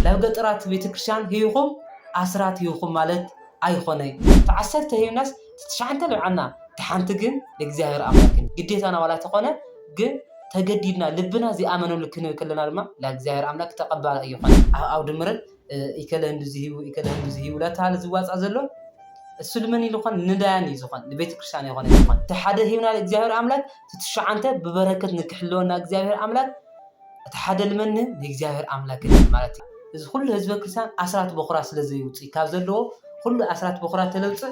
لاو قطرات بيتكريستيان هيخم أسرات هيخم مالت أيخوني تعسرت هي الناس تشعنت له عنا تحنتجن لإجزاهر أملاكن قديت أنا ولا تقنا جن تجديدنا لبنا زي آمنوا لكنه كلنا لما لإجزاهر أملاك تقبل أيخون أو دمرت يكلن زهي ولا تعال زواج أزلون السلماني لقان نداني زخان لبيت كريستيان يغان زخان تحدى هينا لإجزاهر أملاك تتشعنت ببركة نكحلونا إجزاهر أملاك تحدى المنه لإجزاهر أملاك مالتي إذا كل حزب كريستيان أسرات بخرا سلازي يوصي كابزلو كل أسرات بخرا تلوصي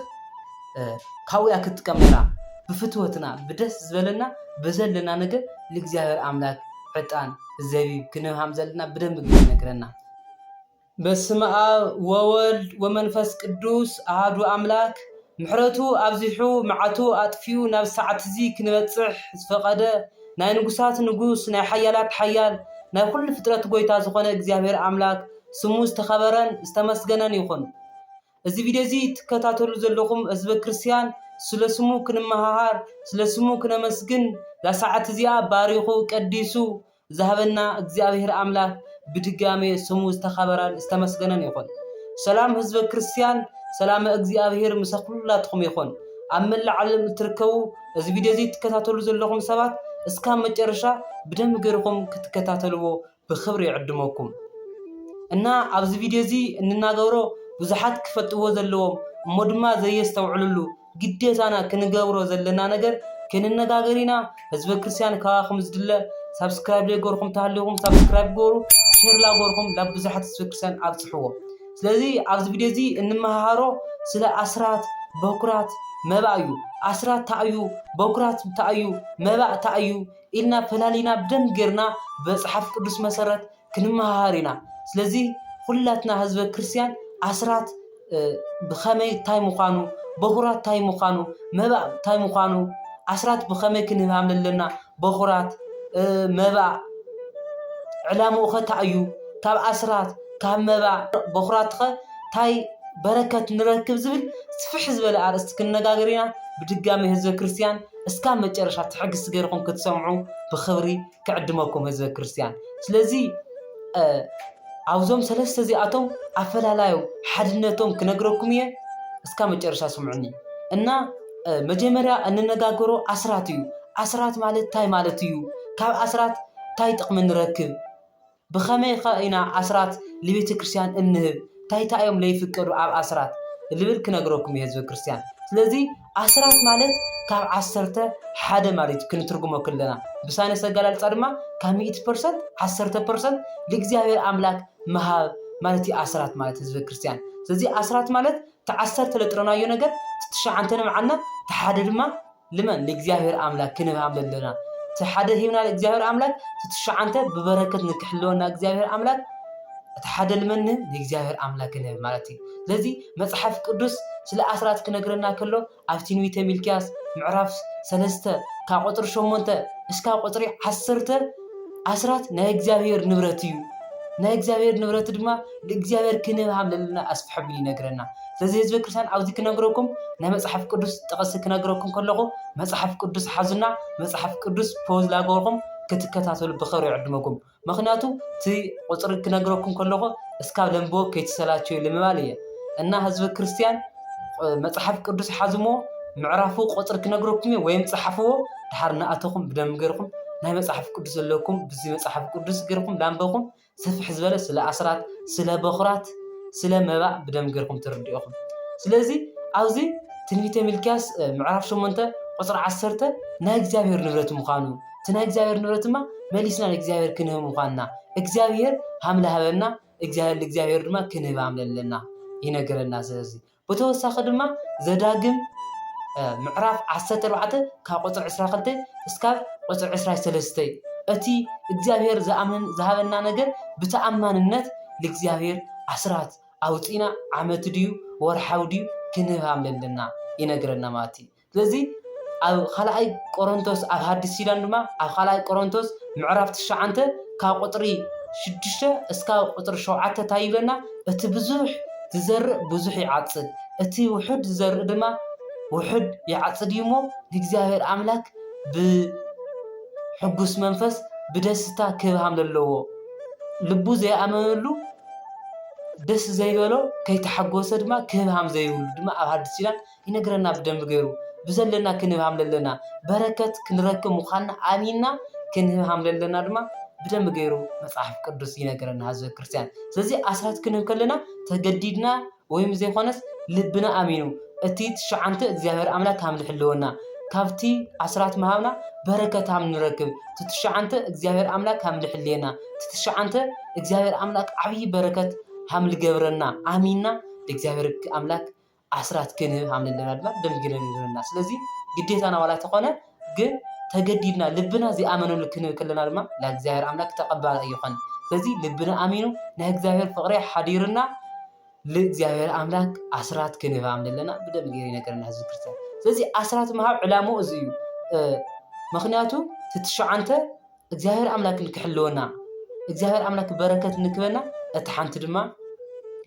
كاويا كتكمنا بفتوتنا بدس زبلنا بزلنا نجر لإجزاهر أملاك عطان الزبيب كنا همزلنا بدم نكرنا بسم الله وولد ومنفس قدوس أحد أملاك محرتو أبزحو معتو أطفيو ناب ساعة زي كنبتصح فقد ناي نقصات نقوس ناي حيالات حيال ناي كل فترة قويتا زخونة إجزاهر أملاك سمو استخبران استمسجنان يخون እዚ ቪድዮ እዚ ትከታተሉ ዘለኹም ህዝበ ክርስቲያን ስለ ስሙ ክንመሃር ስለ ስሙ ክነመስግን ለሰዓት እዚኣ ባሪኹ ቀዲሱ ዝሃበና እግዚአብሔር አምላክ ብድጋሜ ስሙ ዝተኸበረን ዝተመስገነን ይኹን። ሰላም ህዝበ ክርስቲያን ሰላም እግዚአብሔር ምስኹላትኩም ይኹን። ኣብ መላእ ዓለም እትርከቡ እዚ ቪድዮ እዚ ትከታተሉ ዘለኹም ሰባት እስካብ መጨረሻ ብደንብ ገርኩም ክትከታተልዎ ብኽብሪ ይዕድመኩም እና ኣብዚ ቪድዮ እዚ እንናገሮ ብዙሓት ክፈጥዎ ዘለዎም እሞ ድማ ዘየስተውዕልሉ ግዴታና ክንገብሮ ዘለና ነገር ክንነጋገሪና ህዝበ ክርስቲያን ካኹም ዝድለ ሰብስክራይብ ለገርኩም ታህልኩም ሰብስክራይብ ገሩ ሼር ላገርኩም ለብዙሓት ህዝበ ክርስቲያን ኣብጽሕዎ ስለዚ ኣብዚ ቪድዮ እዚ እንመሃሮ ስለ ኣስራት በኩራት መባዩ ኣስራት ታዩ በኩራት ታዩ መባእ ታዩ ኢልና ፈላሊና ብደም ገርና በጽሐፍ ቅዱስ መሰረት ክንመሃሪና ስለዚ ሁላትና ህዝበ ክርስቲያን أسرات بخمي تاي مخانو بخورات تاي مخانو مبا تاي مخانو أسرات بخمي كنهم لنا بخورات مبا علامو أخت أيو تاب أسرات كام مبا بخورات خ تاي بركة نركب زبل سفح زبل أرست كنا جاغرينا بدقامي هزو كريستيان اسكام مجرشات حق السجيركم كتسمعوا بخبري كعدمكم هزو كريستيان سلازي عاوزهم ثلاثة زياتهم أفلالايو حدنتهم كنقرأكم يه اسكام مجرشا سمعني إننا مجمرة أننا نجاكرو أسراتيو أسرات مالت تاي مالتيو كاب أسرات تاي تقمن نركب بخمي خاينا أسرات لبيت كريستيان النهب تاي تايم لي يفكروا أب أسرات اللي بالك نقرأكم يه زو كريستيان لذي أسرات مالت كاب عسرته حدا مالت كنترجمه كلنا بس أنا سجل الصدمة كم 100% 10% لإجزاهر أملاك مهاب مالتي أسرات مالت هزب كريستيان زي أسرات مالت تعسرت لترنا يونجر تشعنتنا معنا تحدد ما لمن لإجزاهر أملاك كنا عمل لنا تحدد هنا لإجزاهر أملاك تشعنته ببركة نكحلونا إجزاهر أملاك تحدد منه لإجزاهر أملاك كنا مالتي زي مصحف قدوس سلا أسرات كنا قرنا كله أفتين ويته ملكياس معرف سلسته كقطر شومنته اسكا قطري حسرته أسرات نا إجزاهر نبرتيو نا إجزاهر نبرت دما لإجزاهر كنا عمل لنا أسف حبي نقرنا زي هزب كريستيان عاوزي كنقرأكم نا مصحف قدوس تقص كنقرأكم كلكم مصحف قدوس حزنا مصحف قدوس بوز لاقولكم كتكتاتلوا بخير يعدمكم مخناتو تي قطر كنقرأكم كلكم اسكا لمبو كيتسلاتشو لمباليه إن هزب كريستيان مصحف قدوس حزمو معرفو قطر كنقرأكم وين صحفوه دحرنا أتوكم بدم غيركم ناي مصحف قدوس لكم بزي مصحف قدوس غيركم لانبكم سفح زبله سلا أسرات سلا بخرات سلا مبا بدم غيركم ترديوكم سلازي اوزي تنبيته ملكاس معرف شو منته قطر 10 ناي اغزابير نبرت مخانو تناي اغزابير نبرت ما مليسنا اغزابير كنه مخاننا اغزابير حمله هبنا اغزابير دما كنه عمللنا ينغرنا سلازي بتوسخ دما زداغم معرف 14 كقطر 12 اسكاب قطر 13 اتي እግዚአብሔር ዘአምን ዘሃበና ነገር በተአማንነት ለእግዚአብሔር አስራት አውጪና ዓመት ዲዩ ወርሐው ዲዩ ክንሃምለልና ይነግረና ማቲ ስለዚህ ኣብ ኻልኣይ ቆሮንቶስ ኣብ ሐዲስ ኪዳን ድማ ኣብ ኻልኣይ ቆሮንቶስ ምዕራፍ 9 ካብ ቁጥሪ 6 እስከ ቁጥሪ 7 ታይለና እቲ ብዙሕ ዝዘርእ ብዙሕ ይዓጽድ እቲ ውሑድ ዝዘርእ ድማ ውሑድ ይዓጽድ ይሞ ለእግዚአብሔር አምላክ بحجوس منفس بدستا كبهم للو لبو زي أمانلو ደስ ዘይበሎ ከይተሓጎሰ ድማ ክህብሃም ዘይብሉ ድማ ኣብ ሓድስ ኪዳን ይነግረና ብደንብ ገይሩ ብዘለና ክንህብሃም ለለና በረከት ክንረክብ ምዃንና ኣሚንና ክንህብሃም ለለና ድማ ብደንብ ገይሩ መጽሓፍ ቅዱስ ይነግረና ህዝበ ክርስቲያን። ስለዚ ኣስራት ክንህብ ከለና ተገዲድና ወይም ዘይኮነስ ልብና ኣሚኑ እቲ ትሽዓንተ እግዚአብሔር ኣምላክ ከም ዝሕልወና ካብቲ ኣስራት መሃብና በረከት ከም ንረክብ ትሽዓንተ እግዚአብሔር ኣምላክ ከም ዝሕልየና ትሽዓንተ እግዚአብሔር ኣምላክ ዓብይ በረከት ከም ዝገብረና ኣሚንና እግዚአብሔር ኣምላክ ኣስራት ክንህብ ከም ዘለና ድማ ደም ይነግረና። ስለዚ ግዴታና ዋላ ተኾነ ግን ተገዲድና ልብና ዝኣመነሉ ክንህብ ከለና ድማ ለእግዚአብሔር ኣምላክ ተቀባሊ ይኾን። ስለዚ ልብና ኣሚኑ ናይ እግዚአብሔር ፍቅሪ ሓዲርና ለእግዚአብሔር ኣምላክ ኣስራት ክንህብ ከም ዘለና ብደም ይነግረና ህዝቢ ክርስቲያን። ስለዚ ኣስራት መሃብ ዕላማው እዚ እዩ። ምክንያቱ ትሽዓንተ እግዚአብሔር ኣምላክ ንክሕልወና እግዚአብሔር ኣምላክ በረከት ንክበና እቲ ሓንቲ ድማ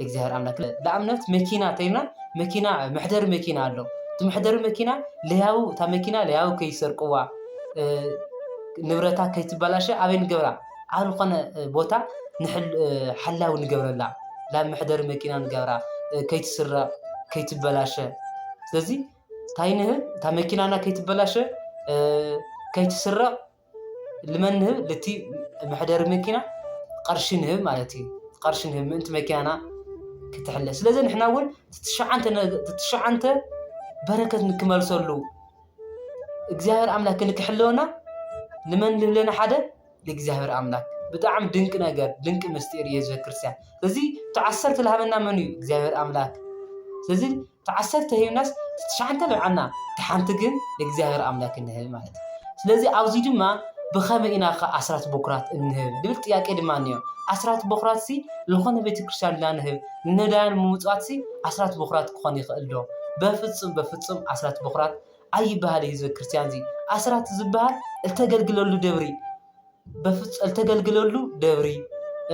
እግዚአብሔር ኣምላክ ለኣብነት መኪና ተይና መኪና ምሕደር መኪና ኣሎ እቲ ምሕደር መኪና ለያው እታ መኪና ለያው ከይሰርቅዋ ንብረታ ከይትበላሸ ኣበይ ንገብራ ኣብ ዝኾነ ቦታ ሓላዊ ንገብረላ ላብ ምሕደር መኪና ንገብራ ከይትስረቅ ከይትበላሸ። ስለዚ ታይንህብ እታ መኪናና ከይትበላሸ ከይትስረቅ ልመን ንህብ ለቲ ምሕደር መኪና ቅርሺ ንህብ ማለት እዩ። ቅርሺ ንህብ ምእንቲ መኪናና ክትሕለ። ስለዚ ንሕና እውን ትሽዓንተ በረከት ንክመልሰሉ እግዚአብሔር ኣምላክ ንክሕልወና ልመን ልብለና ሓደ ለእግዚአብሔር ኣምላክ ብጣዕሚ ድንቂ ነገር ድንቂ ምስጢር እዩ ህዝበ ክርስቲያን። ስለዚ ተዓሰርተ ዝሃበና መን እዩ እግዚአብሔር ኣምላክ። ስለዚ ተዓሰርተ ሂብናስ ትሽዓንተ ልብዓና ተሓንቲ ግን ለእግዚአብሔር ኣምላክ እንህብ ማለት እዩ። ስለዚ ኣብዚ ድማ ብኸመይ ኢና ኣስራት በኩራት እንህብ ልብል ጥያቄ ድማ እኒኦ። ኣስራት በኩራት ሲ ዝኾነ ቤተክርስትያን ላ ንህብ ንነዳያን ምውፃት ሲ ኣስራት በኩራት ክኾን ይኽእል ዶ? በፍጹም ኣስራት በኩራት ኣይበሃል ህዝበ ክርስቲያን። እዚ ኣስራት ዝበሃል እተገልግለሉ ደብሪ እተገልግለሉ ደብሪ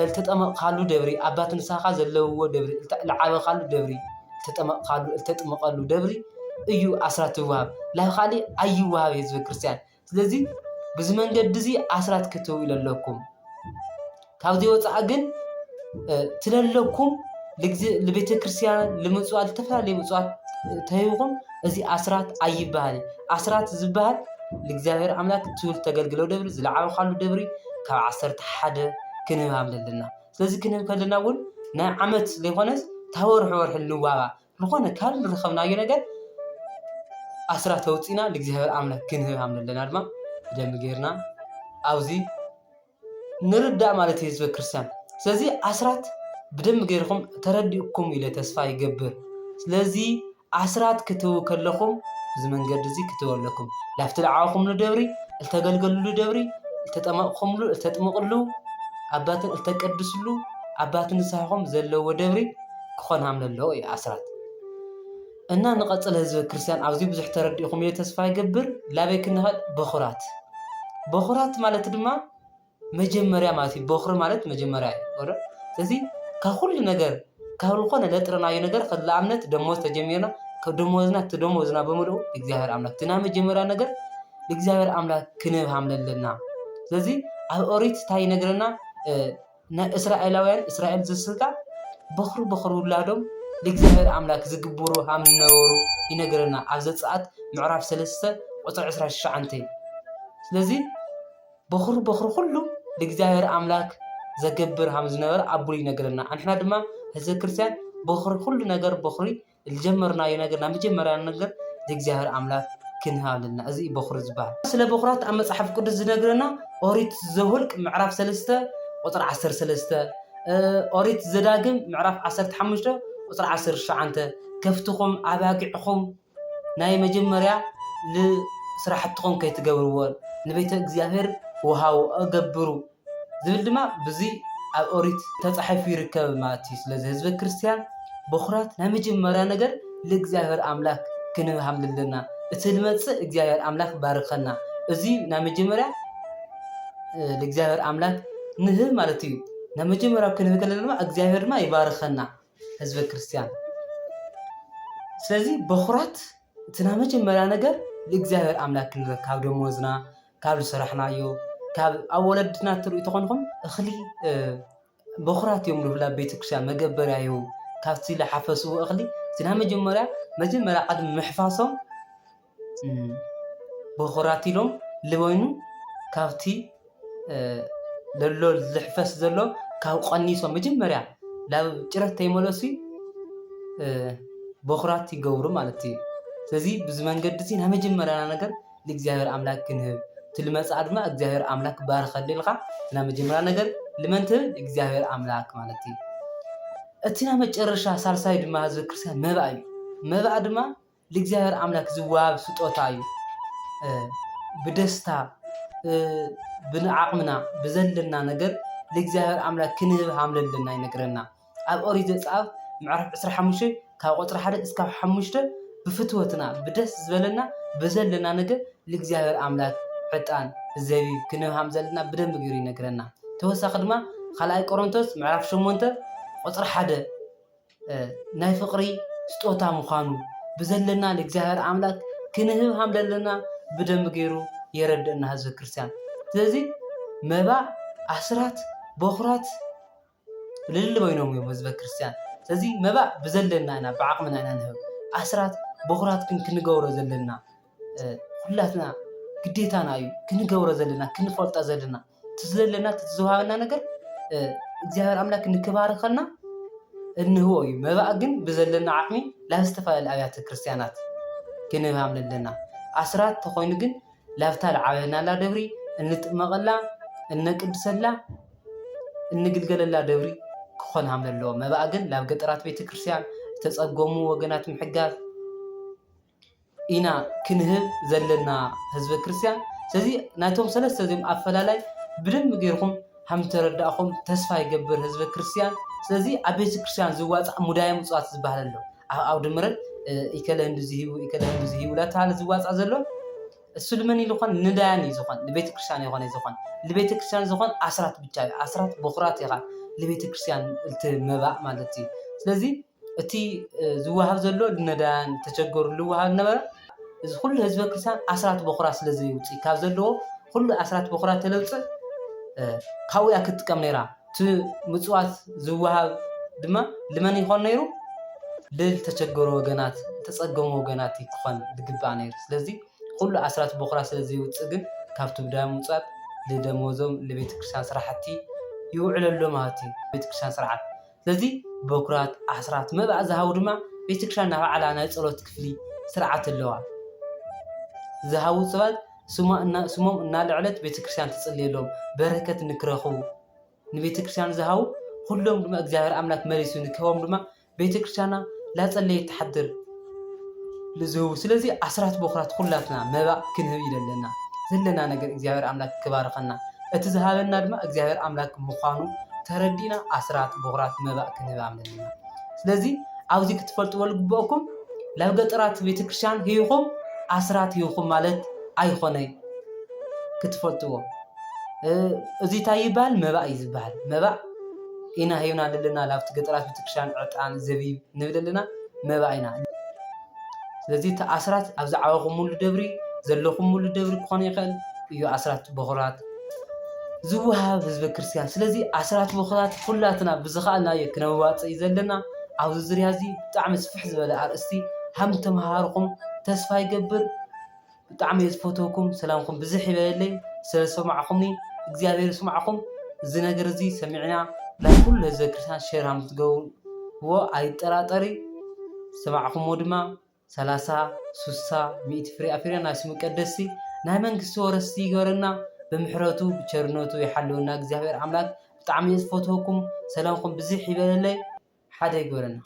እተጠመቕካሉ ደብሪ ኣባት ንሳኻ ዘለውዎ ደብሪ ዝዓበኻሉ ደብሪ እተጥመቐሉ ደብሪ እዩ ኣስራት ይወሃብ። ላብ ካሊእ ኣይወሃብ ህዝበ ክርስቲያን። ስለዚ ብዚ መንገዲ እዚ ኣስራት ክትህቡ ኢለለኩም ካብዚ ወፃእ ግን ትለለኩም ለቤተ ክርስቲያን ለምጽዋት ዝተፈላለዩ ምጽዋት ተሂብኩም እዚ ኣስራት ኣይበሃል። ኣስራት ዝበሃል ለእግዚአብሔር ኣምላክ ትውል ተገልግለው ደብሪ ዝለዓበኻሉ ደብሪ ካብ 11 ክንህብ ኣለና። ስለዚ ክንህብ ከለና እውን ናይ ዓመት ዘይኮነስ ታወርሒ ወርሒ ንዋባ ዝኾነ ካብ ንረኸብናዮ ነገር ኣስራት ኣውፂና ለእግዚአብሔር ኣምላክ ክንህብ ኣለና ድማ ብደንቢ ጌርና ኣብዚ ንርዳእ ማለት እዩ ህዝበ ክርስቲያን። ስለዚ ኣስራት ብደንቢ ጌርኩም ተረዲእኩም ኢለ ተስፋ ይገብር። ስለዚ ኣስራት ክትህቡ ከለኹም እዚ መንገዲ እዚ ክትህቡ ኣለኩም። ላብቲ ልዓበኹምሉ ደብሪ እተገልገልሉ ደብሪ እተጥምቕሉ ኣባትን እተቀድስሉ ኣባትን ንስሓኹም ዘለዎ ደብሪ ክኾን ኣለዎ እዩ ኣስራት። እና ንቐፅል ህዝበ ክርስቲያን ኣብዚ ብዙሕ ተረዲእኩም ኢለ ተስፋ ይገብር። ላበይ ክንኸድ በኩራት ማለት ድማ መጀመርያ ማለት እዩ። በኩሪ ማለት መጀመርያ እዩ። ስለዚ ካብ ኩሉ ነገር ካብ ዝኾነ ለጥረናዮ ነገር ለኣብነት ደሞዝ ተጀሚርና ደሞዝና በሙሉእ እግዚአብሔር ኣምላክ ትና መጀመርያ ነገር እግዚአብሔር ኣምላክ ክንህብ ኣለና። ስለዚ ኣብ ኦሪት እንታይ ይነግረና? ናይ እስራኤላውያን እስራኤል ዝስጋ በኩሪ ውላዶም ለእግዚአብሔር ኣምላክ ዝግብሩ ከም ዝነበሩ ይነግረና ኣብ ዘፀአት ምዕራፍ 3 ቁፅሪ 29። ስለዚ በኩሪ ኩሉ ለእግዚአብሔር ኣምላክ ዘገብር ከም ዝነበረ ኣቡል ይነግረና። ንሕና ድማ ህዝበ ክርስቲያን በኩሪ ኩሉ ነገር በኩሪ ዝጀመርናዮ ነገር ናብ መጀመርያ ነገር ለእግዚአብሔር ኣምላክ ክንህብ ኣለና። እዚ በኩሪ ዝበሃል ስለ በኩራት ኣብ መጽሓፍ ቅዱስ ዝነግረና ኦሪት ዘኍልቍ ምዕራፍ 3 ቁፅሪ 13 ኦሪት ዘዳግም ምዕራፍ 15 ቁፅሪ 19 ከፍትኹም ኣባጊዕኹም ናይ መጀመርያ ስራሕትኩም ከይትገብርዎን ንቤተ እግዚአብሔር ወሃቡ ኣገብሩ ዝብል ድማ ብዚ ኣብ ኦሪት ተጻሒፉ ይርከብ ማለት እዩ። ስለዚ ህዝበ ክርስቲያን በኩራት ናይ መጀመርያ ነገር ለእግዚአብሔር ኣምላክ ክንህብ ኣለና። እቲ ልመፅእ እግዚአብሔር ኣምላክ ባርከና። እዚ ናይ መጀመርያ ለእግዚአብሔር ኣምላክ ንህብ ማለት እዩ። ናይ መጀመርያ ክንህብ ከለና ድማ እግዚአብሔር ድማ ይባርከና ህዝበ ክርስቲያን። ስለዚ በኩራት እቲ ናይ መጀመርያ ነገር ለእግዚአብሔር ኣምላክ ክንረክብ ካብ ደሞዝና ካብ ዝሰራሕናዮ ካብ ኣብ ወለድና ትርእዩ ተኾንኩም እኽሊ بخرات يوم له بيت كريستيان مجبر ياهو كافتي لحفسوا أخلي سنها مجمرة قدم محفظهم بخراتي لهم لوينو كافتي للو الحفاس زلو كاو قنيسو مجمرة لا جرت تيمولوسي بخراتي جورو مالتي سزي بزمان قدسين هم مجمرة أنا نقدر لإجزاهر أملاك كنه تلمس عدما إجزاهر أملاك بارخ الليلقة نا مجمرة نقدر لمن تل إجزاهر أملاك مالتي أتينا مجرشة سالسايد ما هذا كرسان ما بعد ما لإجزاهر أملاك زواب سطوتايو بدستا بنعقمنا بزلنا نقدر لإجزاهر أملاك كنه عامل لنا ينقرنا أب أريد أصعب معرف أسرع حموشة كاوقت رح إسكاف حموشة بفتوتنا بدس زبلنا بزلنا نقدر لإجزاهر أملاك حتان زي كنه عامل لنا بدن بجري نقرنا توسع خدمة خلاي كورنثوس معرف شو منته قطر حدا ناي فقري ستوتا مخانو بزلنا لإجزاهر أملاك كنه عامل لنا بدن بجيرو يرد إن هذا كريستيان ስለዚህ መባ አስራት በኩራት ልል በይኖም እዮም ህዝበ ክርስቲያን ስለዚህ መባ ብዘለና እና بعقمنا ኢና ንህብ አስራት በኩራት ክንገብሮ ዘለና ሁላትና ግዴታና እዩ ክንገብሮ ዘለና ክንፈልጣ ዘለና ትዝለለና ትዝዋሃበና ነገር እግዚአብሔር አምላክ ንክባርከልና እንህቦ እዩ መባ ግን ብዘለና ዓቅሚ ላስተፋል አብያተ ክርስቲያናት ክንህብ ለና አስራት ተኮይኑ ግን ላፍታል ዓበና ላ ደብሪ እንጥመቀላ እንቅድሰላ እንግልገለላ ደብሪ ክኾን ሃምለሎ መባእ ግን ላብ ገጠራት ቤተክርስቲያን ተጸጎሙ ወገናት ምሕጋዝ ኢና ክንህብ ዘለና ህዝበ ክርስቲያን ስለዚ ናይቶም ሰለስተ እዚኦም ኣፈላላይ ብደንብ ገይርኩም ሃም ተረዳእኩም ተስፋ ይገብር ህዝበ ክርስቲያን ስለዚ ኣብ ቤተክርስቲያን ዝዋፃእ ሙዳየ ምጽዋት ዝበሃል ኣሎ ኣብ ኣውደ ምሕረት ኢከለ እንድዚ ሂቡ ላተባሃለ ዝዋፃእ ዘሎ እሱ ልመን ይልኳን ንዳያን ይዝኳን ለቤተ ክርስቲያን ይሆነ ይዝኳን ለቤተ ክርስቲያን ዝኳን አስራት ብቻ አስራት በኩራት ይኻ ለቤተ ክርስቲያን መባእ ማለት እዩ ስለዚ እቲ ዝዋሃብ ዘሎ ንዳያን ተቸገሩ ዝዋሃብ ነበረ እዚ ኩሉ ህዝበ ክርስቲያን አስራት በኩራት ስለዚ ይውጪ ካብ ዘለዎ ኩሉ አስራት በኩራት ተለውጽ ካውያ ክትቀም ነይራ ቲ ምጽዋት ዝዋሃብ ድማ ልመን ይሆን ነይሩ ለተቸገሩ ወገናት ተጸገሙ ወገናት ይኮን ዝግባእ ነይሩ ስለዚ كل أسرات بخرا سلزي وتسجن كابتو بداية موصات لدموزهم لبيت كريستيان صراحتي يوعل اللوماتي بيت كريستيان صراحة سلزي بكرات أسرات ما بعد زهاود ما بيت كريستيان نفع على أنا صلوت كفلي سرعة اللوع زهاود سبات سموم إن العلت بيت كريستيان تصلي لهم بركة نكرهو نبيت كريستيان زهاو كلهم دم أجزاء أملاك مريسون كهم دم بيت كريستيان لا تصلي تحضر لزهو سلازي أسرات بخرات كلاتنا مبا كنهب إلنا زلنا نقر إجزاهر أملاك كبارخنا اتزهالنا دم إجزاهر أملاك مخانو تردينا أسرات بخرات مبا كنهب عملنا سلازي عاوزي كتفلتوا والقبوكم لو قطرات بيتكرشان هيوكم أسرات هيوكم مالت أيخوني كتفلتوا زي تايبال مبا يزبال مبا إنا هيونا لنا لافت قطرات بيتكرشان عطان زبيب نبدلنا مبا إنا ስለዚህ ተኣስራት ኣብ ዝዓበኹምሉ ደብሪ ዘለኹምሉ ደብሪ ክኾን ይኽእል እዩ ኣስራት በኩራት ዝውሃብ ህዝበ ክርስቲያን ስለዚ ኣስራት በኩራት ኩላትና ብዝኽኣልናዮ ክነዋፅእ ዘለና ኣብዚ ዙርያ እዚ ብጣዕሚ ስፍሕ ዝበለ ኣርእስቲ ሃም ተመሃርኩም ተስፋ ይገብር ብጣዕሚ ዝፈትወኩም ሰላምኩም ብዙሕ ይበለለይ ስለሰማዕኹምኒ እግዚኣብሔር ይስማዕኩም እዚ ነገር እዚ ሰሚዕና ናይ ኩሉ ህዝበ ክርስቲያን ሼር ሃም ትገብርዎ ኣይጠራጠሪ ሰማዕኹምዎ ድማ 30 60 100 فري أفريقيا ناس مقدسي نايمن كسورستي يغورنا بمحرتو بچرنوتو يحلونا እግዚአብሔር አምላክ በጣም ይስፎቶኩም ሰላምኩም بزح يبللي حدا يغورنا